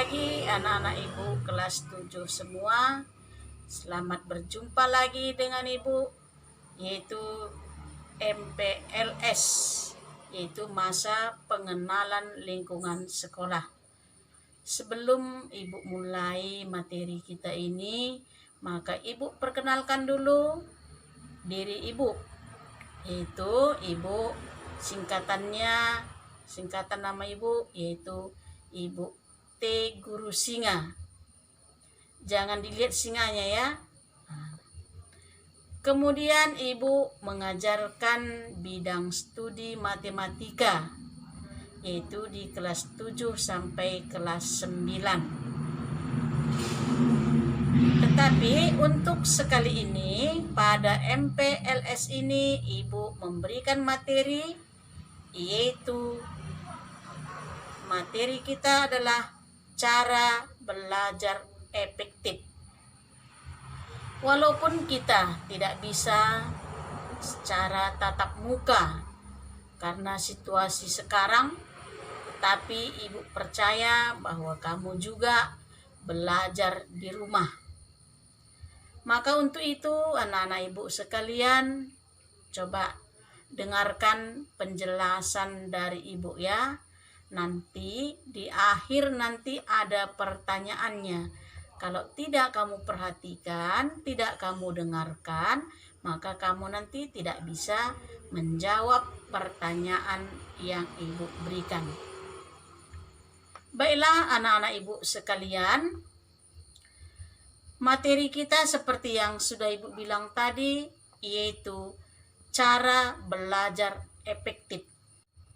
pagi anak-anak Ibu kelas 7 semua. Selamat berjumpa lagi dengan Ibu, yaitu MPLS, yaitu masa pengenalan lingkungan sekolah. Sebelum Ibu mulai materi kita ini, maka Ibu perkenalkan dulu diri Ibu, yaitu Ibu singkatan nama Ibu yaitu Ibu T. Guru Singa. Jangan dilihat singanya ya. Kemudian Ibu mengajarkan bidang studi matematika, yaitu di kelas 7 sampai kelas 9. Tetapi untuk sekali ini pada MPLS ini Ibu memberikan materi, yaitu materi kita adalah cara belajar efektif. Walaupun kita tidak bisa secara tatap muka karena situasi sekarang, tetapi Ibu percaya bahwa kamu juga belajar di rumah. Maka untuk itu anak-anak Ibu sekalian, coba dengarkan penjelasan dari Ibu ya. Nanti di akhir nanti ada pertanyaannya. Kalau tidak kamu perhatikan, tidak kamu dengarkan, maka kamu nanti tidak bisa menjawab pertanyaan yang Ibu berikan. Baiklah anak-anak Ibu sekalian, materi kita seperti yang sudah Ibu bilang tadi, yaitu cara belajar efektif.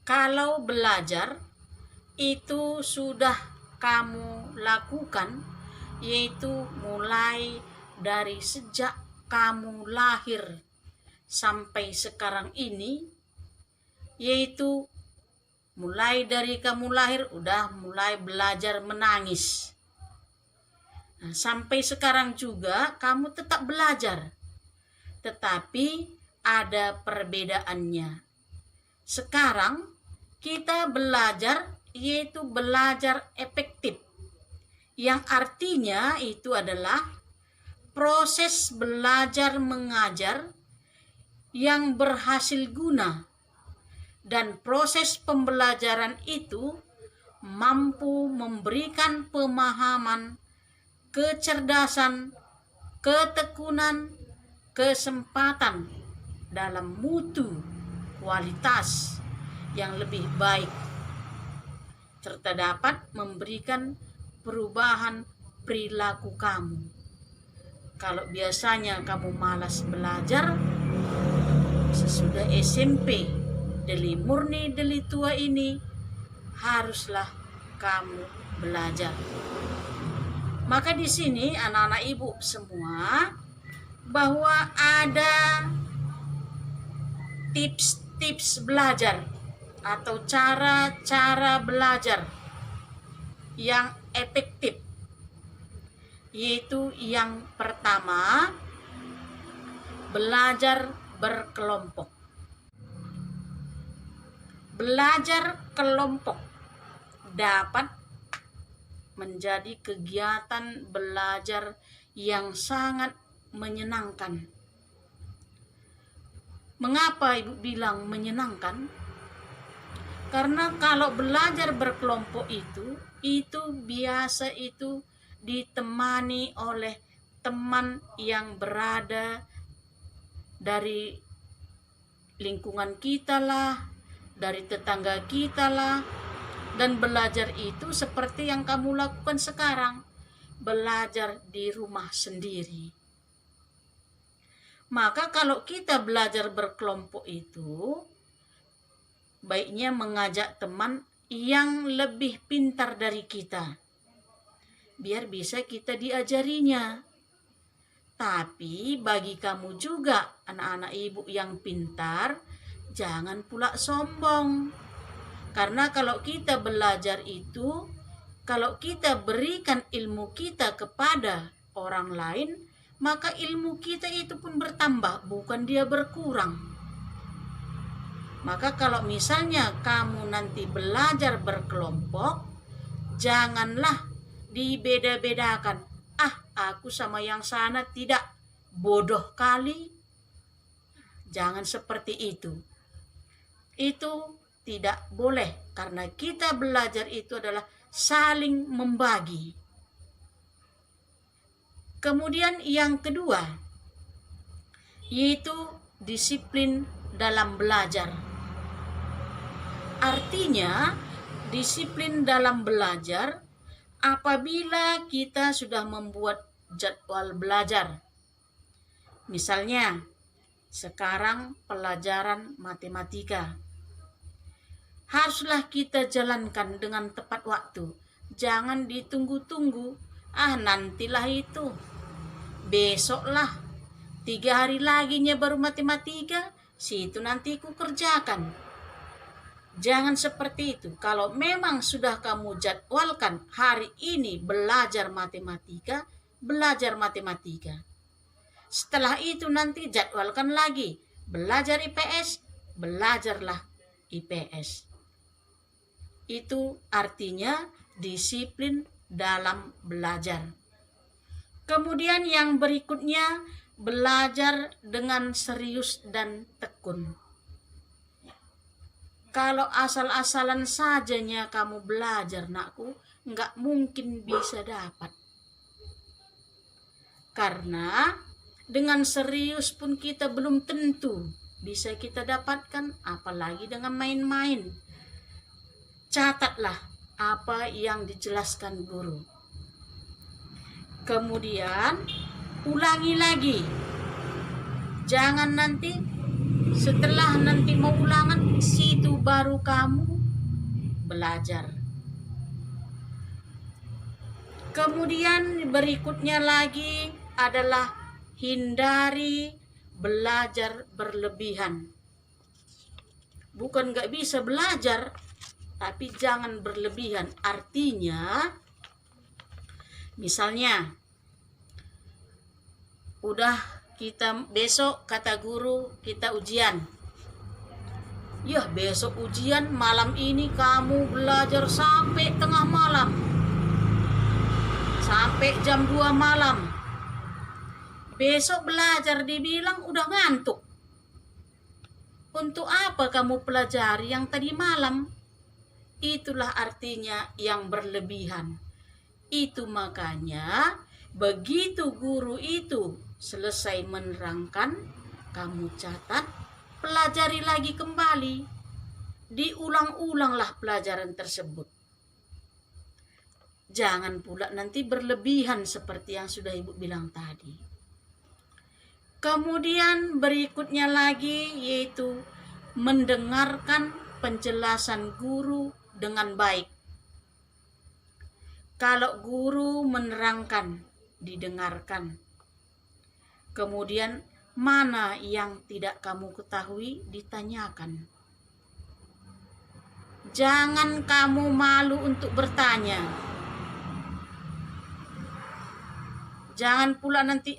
Kalau belajar itu sudah kamu lakukan, yaitu mulai dari sejak kamu lahir sampai sekarang ini, yaitu mulai dari kamu lahir udah mulai belajar menangis. Nah, sampai sekarang juga kamu tetap belajar, tetapi ada perbedaannya. Sekarang kita belajar yaitu belajar efektif, yang artinya itu adalah proses belajar mengajar yang berhasil guna, dan proses pembelajaran itu mampu memberikan pemahaman, kecerdasan, ketekunan, kesempatan dalam mutu kualitas yang lebih baik, serta dapat memberikan perubahan perilaku kamu. Kalau biasanya kamu malas belajar, sesudah SMP, deli murni deli tua ini, haruslah kamu belajar. Maka di sini anak-anak Ibu semua, bahwa ada tips-tips belajar atau cara-cara belajar yang efektif, yaitu yang pertama, belajar berkelompok. Belajar kelompok dapat menjadi kegiatan belajar yang sangat menyenangkan. Mengapa Ibu bilang menyenangkan? Karena kalau belajar berkelompok itu biasa itu ditemani oleh teman yang berada dari lingkungan kita lah, dari tetangga kita lah, dan belajar itu seperti yang kamu lakukan sekarang, belajar di rumah sendiri. Maka kalau kita belajar berkelompok itu, baiknya mengajak teman yang lebih pintar dari kita, biar bisa kita diajarinya. Tapi bagi kamu juga anak-anak Ibu yang pintar, jangan pula sombong. Karena kalau kita belajar itu, kalau kita berikan ilmu kita kepada orang lain, maka ilmu kita itu pun bertambah, bukan dia berkurang. Maka kalau misalnya kamu nanti belajar berkelompok, janganlah dibeda-bedakan. Aku sama yang sana tidak, bodoh kali. Jangan seperti itu. Itu tidak boleh, karena kita belajar itu adalah saling membagi. Kemudian yang kedua, yaitu disiplin dalam belajar. Artinya, disiplin dalam belajar apabila kita sudah membuat jadwal belajar. Misalnya, sekarang pelajaran matematika. Haruslah kita jalankan dengan tepat waktu. Jangan ditunggu-tunggu. Nantilah itu. Besoklah. 3 hari laginya baru matematika. Situ nanti ku kerjakan. Jangan seperti itu. Kalau memang sudah kamu jadwalkan hari ini belajar matematika, belajar matematika. Setelah itu nanti jadwalkan lagi. Belajar IPS, belajarlah IPS. Itu artinya disiplin dalam belajar. Kemudian yang berikutnya, belajar dengan serius dan tekun. Kalau asal-asalan sajanya kamu belajar, nakku, nggak mungkin bisa dapat. Karena dengan serius pun kita belum tentu bisa kita dapatkan, apalagi dengan main-main. Catatlah apa yang dijelaskan guru. Kemudian ulangi lagi. Jangan nanti setelah nanti mau ulangan, situ baru kamu belajar. Kemudian berikutnya lagi adalah hindari belajar berlebihan. Bukan gak bisa belajar, tapi jangan berlebihan. Artinya, misalnya, udah kita besok kata guru kita ujian. Ya besok ujian, malam ini kamu belajar sampai tengah malam. Sampai jam 2 malam. Besok belajar dibilang udah ngantuk. Untuk apa kamu pelajari yang tadi malam? Itulah artinya yang berlebihan. Itu makanya begitu guru itu selesai menerangkan, kamu catat, pelajari lagi kembali. Diulang-ulanglah pelajaran tersebut. Jangan pula nanti berlebihan seperti yang sudah Ibu bilang tadi. Kemudian berikutnya lagi yaitu mendengarkan penjelasan guru dengan baik. Kalau guru menerangkan, didengarkan. Kemudian mana yang tidak kamu ketahui, ditanyakan. Jangan kamu malu untuk bertanya. Jangan pula nanti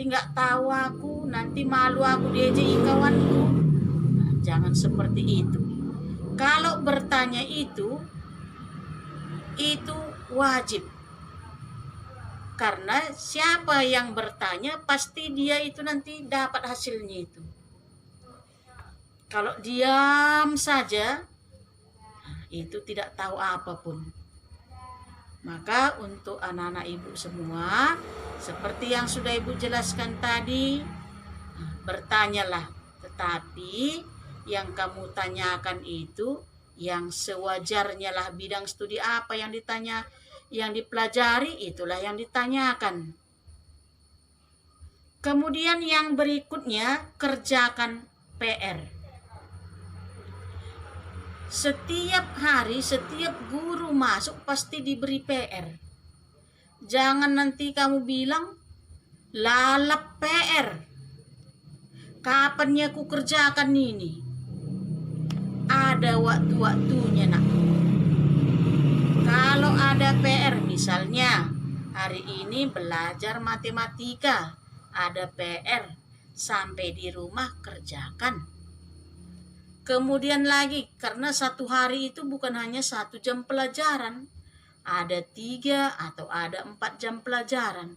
nggak tahu aku, nanti malu aku diejeki kawanku. Jangan seperti itu. Kalau bertanya itu wajib. Karena siapa yang bertanya pasti dia itu nanti dapat hasilnya itu. Kalau diam saja, itu tidak tahu apapun. Maka untuk anak-anak Ibu semua, seperti yang sudah Ibu jelaskan tadi, bertanyalah. Tetapi yang kamu tanyakan itu yang sewajarnya lah, bidang studi apa yang ditanya, yang dipelajari itulah yang ditanyakan. Kemudian yang berikutnya, kerjakan PR. Setiap hari, setiap guru masuk pasti diberi PR. Jangan nanti kamu bilang, lalap PR. Kapannya ku kerjakan ini? Ada waktu-waktunya, nak. Kalau ada PR, misalnya hari ini belajar matematika, ada PR, sampai di rumah kerjakan. Kemudian lagi, karena satu hari itu bukan hanya 1 jam pelajaran, ada 3 atau ada 4 jam pelajaran.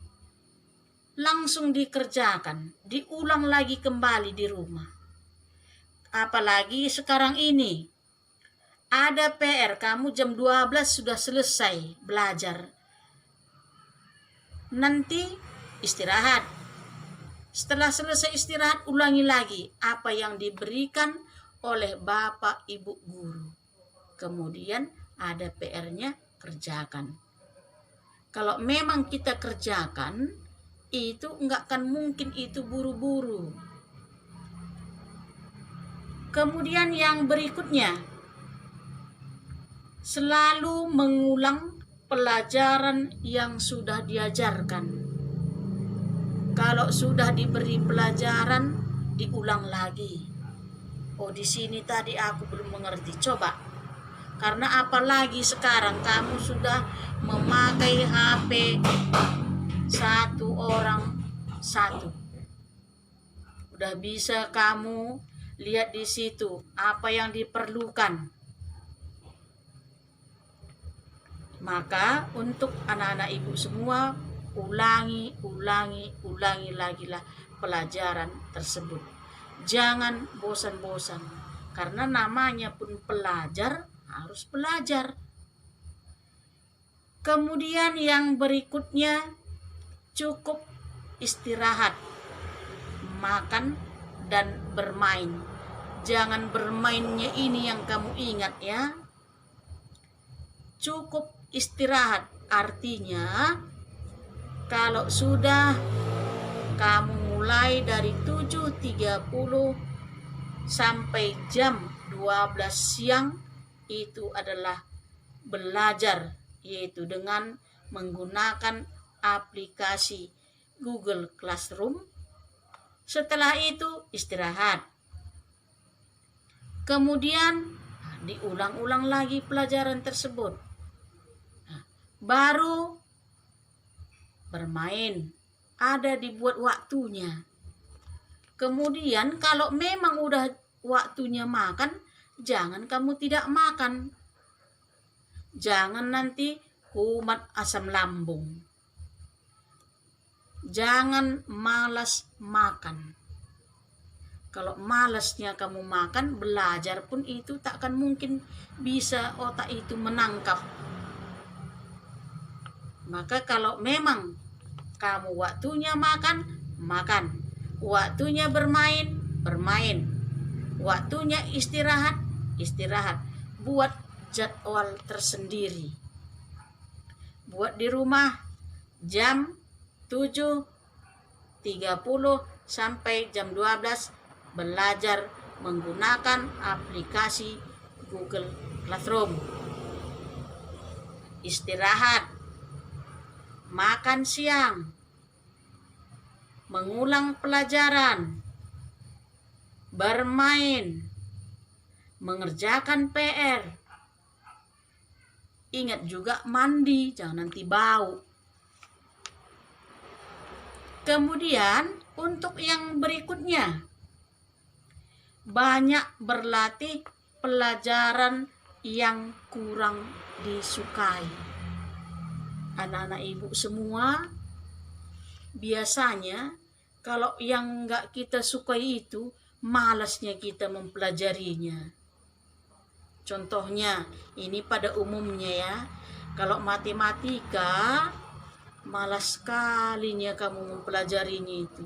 Langsung dikerjakan, diulang lagi kembali di rumah. Apalagi sekarang ini, ada PR, kamu jam 12 sudah selesai belajar. Nanti istirahat. Setelah selesai istirahat, ulangi lagi apa yang diberikan oleh Bapak Ibu guru. Kemudian ada PR-nya, kerjakan. Kalau memang kita kerjakan, itu nggak akan mungkin itu buru-buru. Kemudian yang berikutnya, selalu mengulang pelajaran yang sudah diajarkan. Kalau sudah diberi pelajaran, diulang lagi. Oh, di sini tadi aku belum mengerti. Coba. Karena apalagi sekarang kamu sudah memakai HP satu orang satu. Udah bisa kamu lihat di situ apa yang diperlukan. Maka untuk anak-anak ibu semua, ulangi lagi lah pelajaran tersebut. Jangan bosan-bosan. Karena namanya pun pelajar, harus belajar. Kemudian yang berikutnya, cukup istirahat, makan, dan bermain. Jangan bermainnya ini yang kamu ingat ya. Cukup istirahat artinya kalau sudah kamu mulai dari 7.30 sampai jam 12 siang, itu adalah belajar, yaitu dengan menggunakan aplikasi Google Classroom. Setelah itu istirahat. Kemudian diulang-ulang lagi pelajaran tersebut. Baru bermain, ada dibuat waktunya. Kemudian kalau memang udah waktunya makan, jangan kamu tidak makan. Jangan nanti kumat asam lambung. Jangan malas makan. Kalau malasnya kamu makan, belajar pun itu tak akan mungkin bisa otak itu menangkap. Maka kalau memang kamu waktunya makan, makan. Waktunya bermain, bermain. Waktunya istirahat, istirahat. Buat jadwal tersendiri. Buat di rumah jam 7.30 sampai jam 12 belajar menggunakan aplikasi Google Classroom. Istirahat, makan siang, mengulang pelajaran, bermain, mengerjakan PR. Ingat juga mandi, jangan nanti bau. Kemudian untuk yang berikutnya, banyak berlatih pelajaran yang kurang disukai. Anak-anak ibu semua, biasanya kalau yang nggak kita sukai itu, malasnya kita mempelajarinya. Contohnya, ini pada umumnya ya, kalau matematika, malas sekalinya kamu mempelajarinya itu.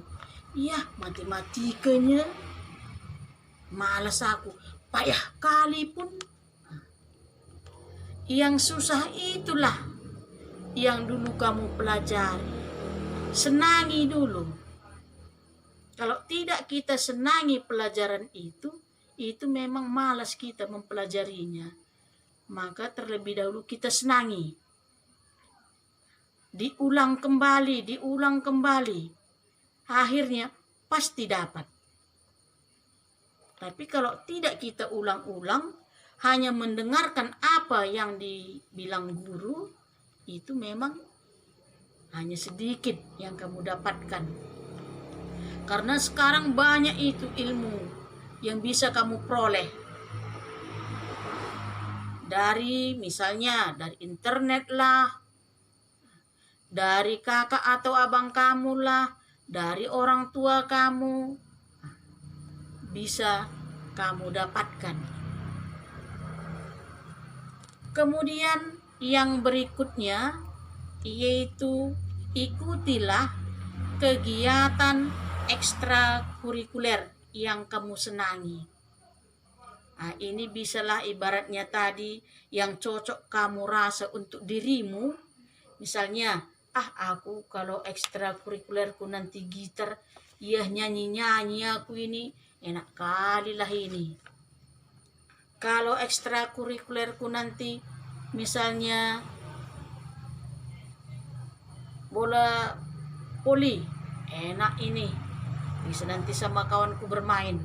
Iya, matematikanya malas aku, payah kali pun. Yang susah itulah yang dulu kamu pelajari. Senangi dulu. Kalau tidak kita senangi pelajaran itu memang malas kita mempelajarinya. Maka terlebih dahulu kita senangi. Diulang kembali. Akhirnya pasti dapat. Tapi kalau tidak kita ulang-ulang, hanya mendengarkan apa yang dibilang guru, itu memang hanya sedikit yang kamu dapatkan. Karena sekarang banyak itu ilmu yang bisa kamu peroleh. dari misalnya dari internet lah, dari kakak atau abang kamu lah, dari orang tua kamu, bisa kamu dapatkan. Kemudian yang berikutnya yaitu ikutilah kegiatan ekstrakurikuler yang kamu senangi. Nah, ini bisalah ibaratnya tadi yang cocok kamu rasa untuk dirimu. Misalnya, aku kalau ekstrakurikulerku nanti gitar, ya nyanyi-nyanyi aku ini, enak kali lah ini. Kalau ekstrakurikulerku nanti misalnya bola voli, enak ini, bisa nanti sama kawanku bermain.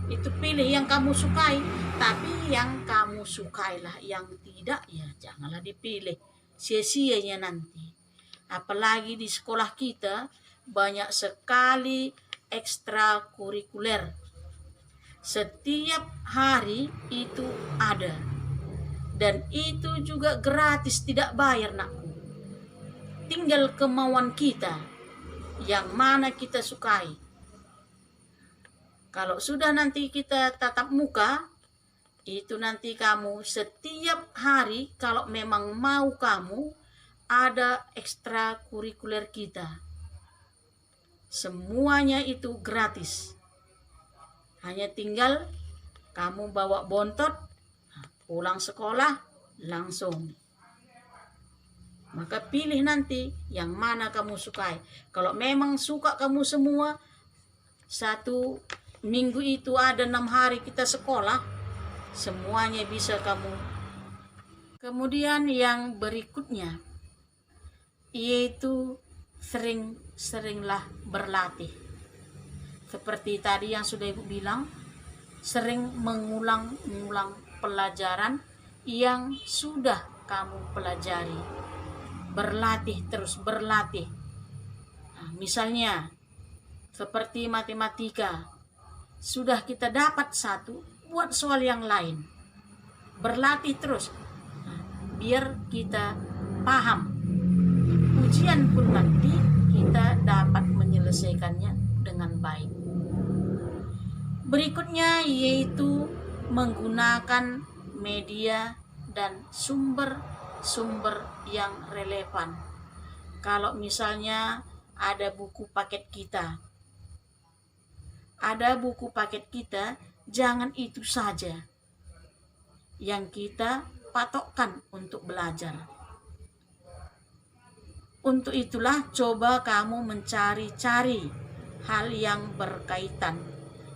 Itu pilih yang kamu sukai, tapi yang kamu sukailah, yang tidak ya janganlah dipilih, sia-sianya nanti. Apalagi di sekolah kita banyak sekali ekstrakurikuler, setiap hari itu ada, dan itu juga gratis, tidak bayar nakku. Tinggal kemauan kita yang mana kita sukai. Kalau sudah nanti kita tatap muka, itu nanti kamu setiap hari kalau memang mau kamu ada ekstrakurikuler kita. Semuanya itu gratis. Hanya tinggal kamu bawa bontot, pulang sekolah langsung. Maka pilih nanti yang mana kamu sukai. Kalau memang suka kamu semua, satu minggu itu ada 6 hari kita sekolah, semuanya bisa kamu. Kemudian yang berikutnya yaitu sering-seringlah berlatih. Seperti tadi yang sudah Ibu bilang, sering mengulang-ulang pelajaran yang sudah kamu pelajari. Berlatih terus, berlatih. Nah, misalnya seperti matematika, sudah kita dapat satu, buat soal yang lain. Berlatih terus, biar kita paham. Ujian pun nanti kita dapat menyelesaikannya dengan baik. Berikutnya yaitu menggunakan media dan sumber-sumber yang relevan. Kalau misalnya ada buku paket kita, jangan itu saja yang kita patokkan untuk belajar. Untuk itulah coba kamu mencari-cari hal yang berkaitan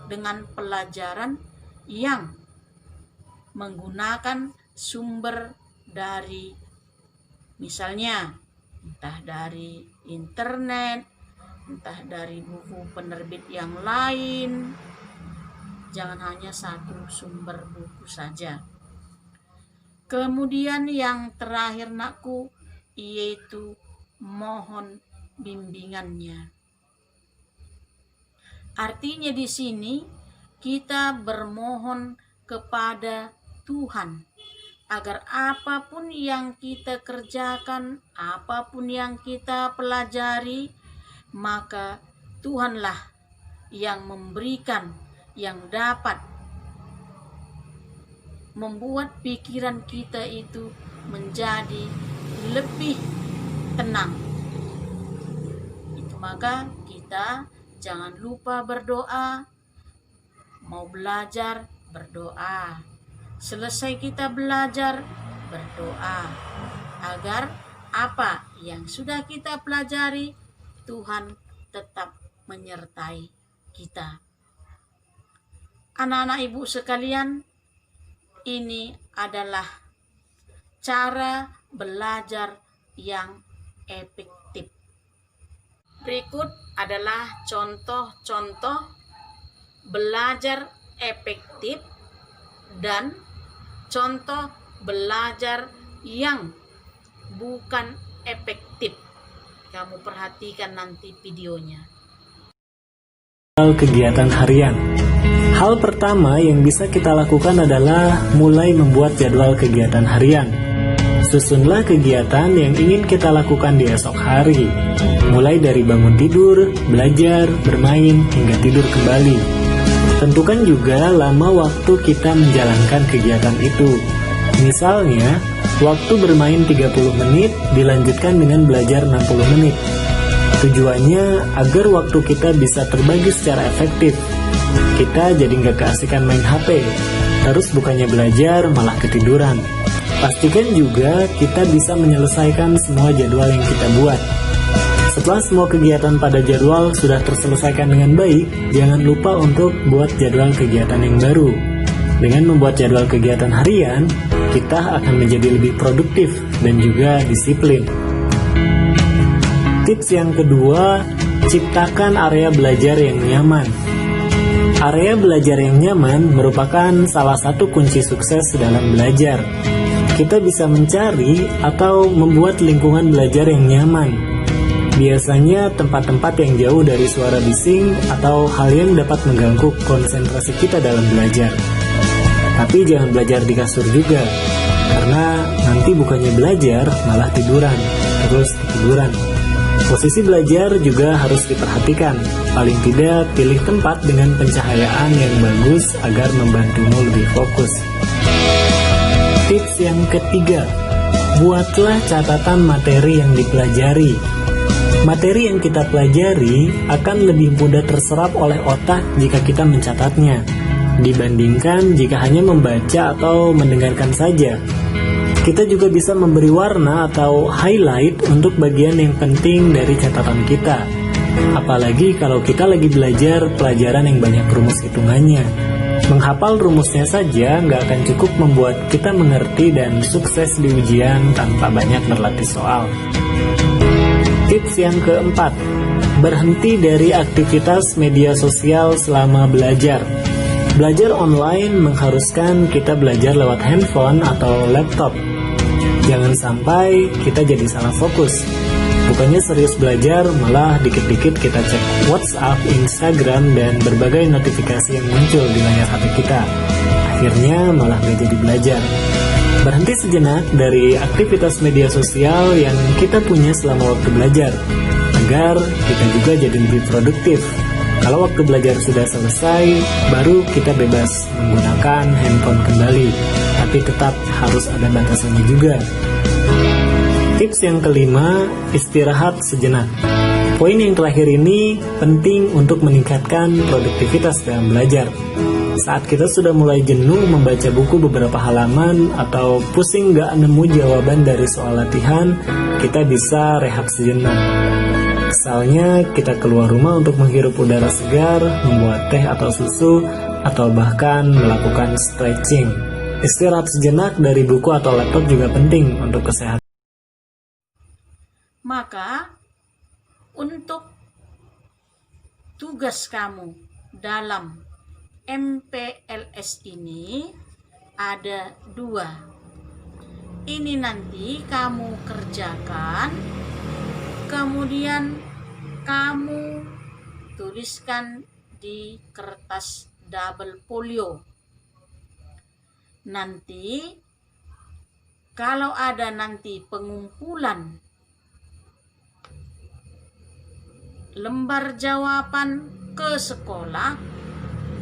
dengan pelajaran yang menggunakan sumber dari misalnya entah dari internet, entah dari buku penerbit yang lain. Jangan hanya satu sumber buku saja. Kemudian yang terakhir nakku yaitu mohon bimbingannya. Artinya di sini kita bermohon kepada Tuhan agar apapun yang kita kerjakan, apapun yang kita pelajari, maka Tuhanlah yang memberikan, yang dapat membuat pikiran kita itu menjadi lebih tenang. Itu maka kita jangan lupa berdoa. Mau belajar, berdoa. Selesai kita belajar, berdoa. Agar apa yang sudah kita pelajari, Tuhan tetap menyertai kita. Anak-anak ibu sekalian, ini adalah cara belajar yang efektif. Berikut adalah contoh-contoh belajar efektif dan contoh belajar yang bukan efektif. Kamu perhatikan nanti videonya. kegiatan harian. Hal pertama yang bisa kita lakukan adalah mulai membuat jadwal kegiatan harian. Susunlah kegiatan yang ingin kita lakukan di esok hari, mulai dari bangun tidur, belajar, bermain, hingga tidur kembali. Tentukan juga lama waktu kita menjalankan kegiatan itu. Misalnya, waktu bermain 30 menit dilanjutkan dengan belajar 60 menit. Tujuannya agar waktu kita bisa terbagi secara efektif. Kita jadi nggak keasikan main HP, terus bukannya belajar malah ketiduran. Pastikan juga kita bisa menyelesaikan semua jadwal yang kita buat. Setelah semua kegiatan pada jadwal sudah terselesaikan dengan baik, jangan lupa untuk buat jadwal kegiatan yang baru. Dengan membuat jadwal kegiatan harian, kita akan menjadi lebih produktif dan juga disiplin. Tips yang kedua, ciptakan area belajar yang nyaman. Area belajar yang nyaman merupakan salah satu kunci sukses dalam belajar. Kita bisa mencari atau membuat lingkungan belajar yang nyaman. Biasanya tempat-tempat yang jauh dari suara bising atau hal yang dapat mengganggu konsentrasi kita dalam belajar. Tapi jangan belajar di kasur juga, karena nanti bukannya belajar malah tiduran, terus ketiduran. Posisi belajar juga harus diperhatikan. Paling tidak, pilih tempat dengan pencahayaan yang bagus agar membantumu lebih fokus. Tips yang ketiga, buatlah catatan materi yang dipelajari. Materi yang kita pelajari akan lebih mudah terserap oleh otak jika kita mencatatnya, dibandingkan jika hanya membaca atau mendengarkan saja. Kita juga bisa memberi warna atau highlight untuk bagian yang penting dari catatan kita. Apalagi kalau kita lagi belajar pelajaran yang banyak rumus hitungannya. Menghafal rumusnya saja nggak akan cukup membuat kita mengerti dan sukses di ujian tanpa banyak berlatih soal. Tips yang keempat, berhenti dari aktivitas media sosial selama belajar. Belajar online mengharuskan kita belajar lewat handphone atau laptop. Jangan sampai kita jadi salah fokus. Bukannya serius belajar, malah dikit-dikit kita cek WhatsApp, Instagram, dan berbagai notifikasi yang muncul di layar HP kita. Akhirnya malah gak jadi belajar. Berhenti sejenak dari aktivitas media sosial yang kita punya selama waktu belajar, agar kita juga jadi lebih produktif. Kalau waktu belajar sudah selesai, baru kita bebas menggunakan handphone kembali. Tapi tetap harus ada batasannya juga. Tips yang kelima, istirahat sejenak. Poin yang terakhir ini penting untuk meningkatkan produktivitas dalam belajar. Saat kita sudah mulai jenuh membaca buku beberapa halaman atau pusing gak nemu jawaban dari soal latihan, kita bisa rehat sejenak. Misalnya kita keluar rumah untuk menghirup udara segar, membuat teh atau susu, atau bahkan melakukan stretching. Istirahat sejenak dari buku atau laptop juga penting untuk kesehatan. Maka, untuk tugas kamu dalam MPLS ini ada 2. Ini nanti kamu kerjakan, kemudian kamu tuliskan di kertas double folio. Nanti kalau ada nanti pengumpulan lembar jawaban ke sekolah,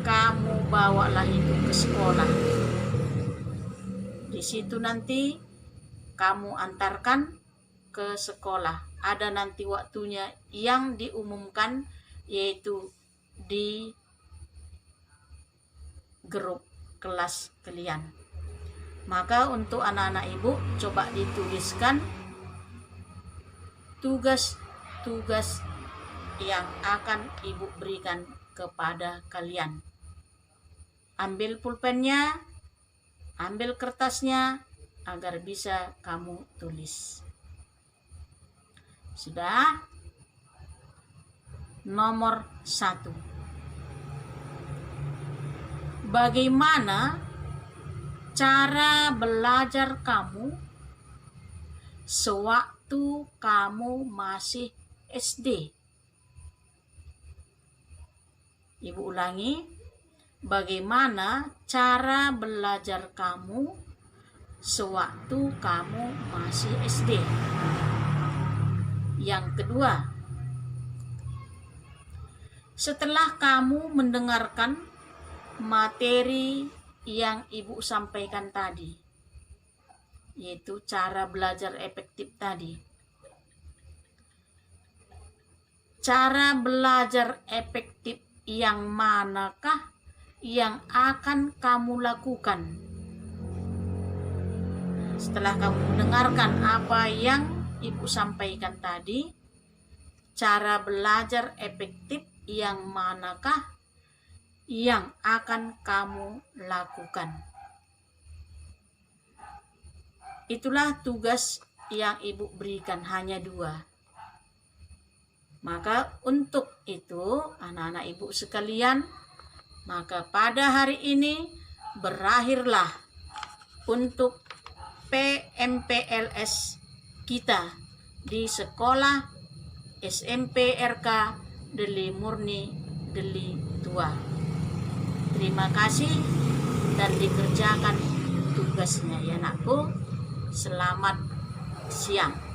kamu bawalah itu ke sekolah. Di situ nanti kamu antarkan ke sekolah. Ada nanti waktunya yang diumumkan, yaitu di grup kelas kalian. Maka untuk anak-anak ibu, coba dituliskan tugas-tugas yang akan ibu berikan kepada kalian. Ambil pulpennya, ambil kertasnya, agar bisa kamu tulis. Sudah? Nomor 1. Bagaimana cara belajar kamu sewaktu kamu masih SD? Ibu ulangi, bagaimana cara belajar kamu sewaktu kamu masih SD? Yang kedua, setelah kamu mendengarkan materi yang Ibu sampaikan tadi, yaitu cara belajar efektif tadi. Cara belajar efektif yang manakah yang akan kamu lakukan? Setelah kamu mendengarkan apa yang Ibu sampaikan tadi, cara belajar efektif yang manakah yang akan kamu lakukan? Itulah tugas yang Ibu berikan, hanya 2. Maka untuk itu anak-anak Ibu sekalian, maka pada hari ini berakhirlah untuk PMPLS kita di sekolah SMP RK Deli Murni Deli Tua. Terima kasih dan dikerjakan tugasnya ya anakku. Selamat siang.